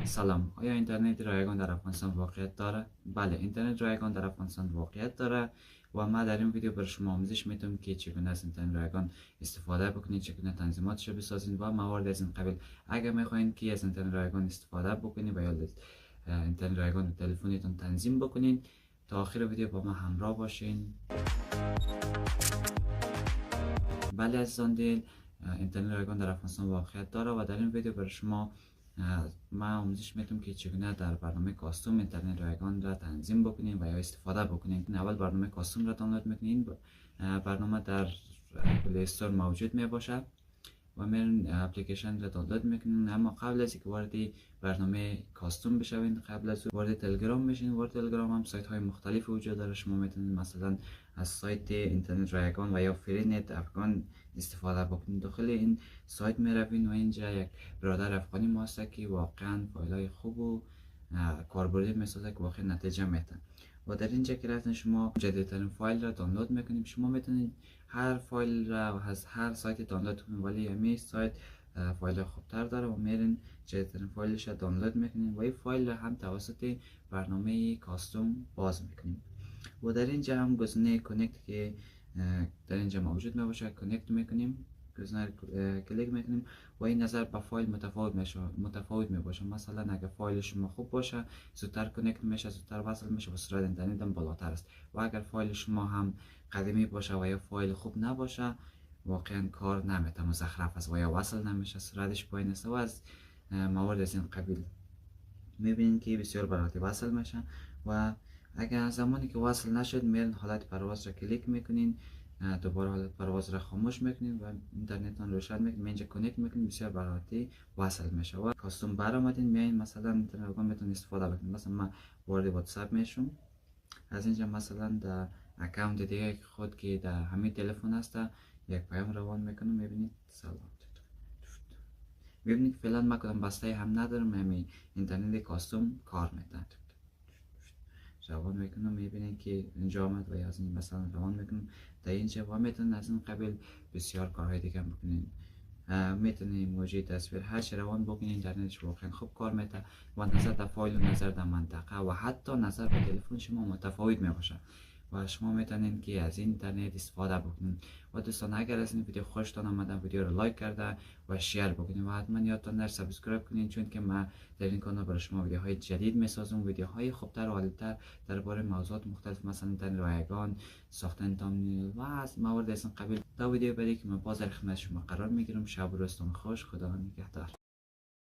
سلام. آیا اینترنت رایگان در افغانستان واقعیت داره؟ بله، اینترنت رایگان در افغانستان واقعیت داره و ما در این ویدیو بر شما آموزش میدم که چگونه از اینترنت رایگان استفاده بکنید، چگونه تنظیماتش رو بسازید و موارد از این قبیل. اگر میخواین که از اینترنت رایگان استفاده بکنید و یا اینترنت رایگان در تلفنتون تنظیم بکنید، تا آخر ویدیو با ما همراه باشین. بله عزیزان دل، اینترنت رایگان در افغانستان واقعیت داره و در این ویدیو برای شما ما آموزش میدم که چگونه در برنامه کاستوم اینترنت رایگان را تنظیم بکنین و یا استفاده بکنین. اول برنامه کاستوم را دانلود میکنین. برنامه در پلی استور موجود می باشد و میرین اپلیکیشن را دانلود میکنین. اما قبل از اینکه وارد برنامه کاستوم بشوین، قبل از وارد تلگرام میشین. وارد تلگرام هم سایت های مختلف وجود داره. شما میتونید مثلا از سایت اینترنت رایگان و یا فرینت افغان استفاده بکنید. داخل این سایت میروین و اینجا یک برادر افغانی ما هست که واقعا فایلای خوب و کاربردی میسازه که واقعا نتیجه میتن. و در اینجا که رفتن شما جدیدترین فایل را دانلود میکنیم. شما میتونید هر فایل را از هر سایت دانلود کنید، ولی همین سایت فایل خوبتر داره و میرین جدیدترین فایلش را دانلود میکنیم و این فایل را هم توسط برنامه کاستوم باز میکنیم. و در اینجا هم گزینه کانکت که در اینجا موجود میباشه کانکت میکنیم، گزینه کلیک میکنیم و این نظر به فایل متفاوت میباشه. مثلا اگر فایل شما خوب باشه زودتر کانکت میشه، زودتر وصل میشه و سرعت اینترنت هم بالاتر است. و اگر فایل شما هم قدیمی باشه و یا فایل خوب نباشه واقعا کار نمیته، مزخرف است و یا وصل نمیشه، سرعتش پایین است و از موارد از این قبیل میبینید که بسیار برای وصل میشه. و اگر زمانی که وصل نشد میرین حالت پرواز را کلیک میکنین، دوباره حالت پرواز را خاموش میکنین و اینترنتتون روشن میکنین، اینجا کانکت میکنین، بسیار برای وصل میشه و کاستوم برآمدین میاین مثلا اینترنت رایگان میتونید استفاده بکنید. مثلا من وارد واتساپ میشم، از اینجا مثلا در اکانت دیگه خود که در همین تلفن هست یک پیام روان میکنم. میبینید سلام، میبینید فعلا من کدام بسته هم ندارم، همین اینترنت کاستوم کار میده. روان میکنم، میبینید که اینجا آمد و از این مثلا روان میکنم در اینجا و میتونید از این قبیل بسیار کارهای دیگه بکنید. میتونید ایموجی، تصویر، هر چی روان بکنید. اینترنتش واقعا خوب کار میده و نظر در فایل و نظر در منطقه و حتی نظر به تلفن شما متفاوت میباشه و شما میتونید که از اینترنت استفاده بکنید. و دوستان اگر از این ویدیو خوشتان آمده ویدیو رو لایک کرده و شیر بکنید و حتما یادتان نره سابسکرایب کنید، چون که من در این کانال برای شما ویدیوهای جدید میسازم، ویدیوهای خوبتر و عالی‌تر درباره موضوعات مختلف مثلا اینترنت رایگان، ساختن تامنیل و از موارد از این قبیل. تا ویدیو بعدی که من باز در خدمت شما قرار میگیرم. شب و روزتون خوش. خدا نگهدار.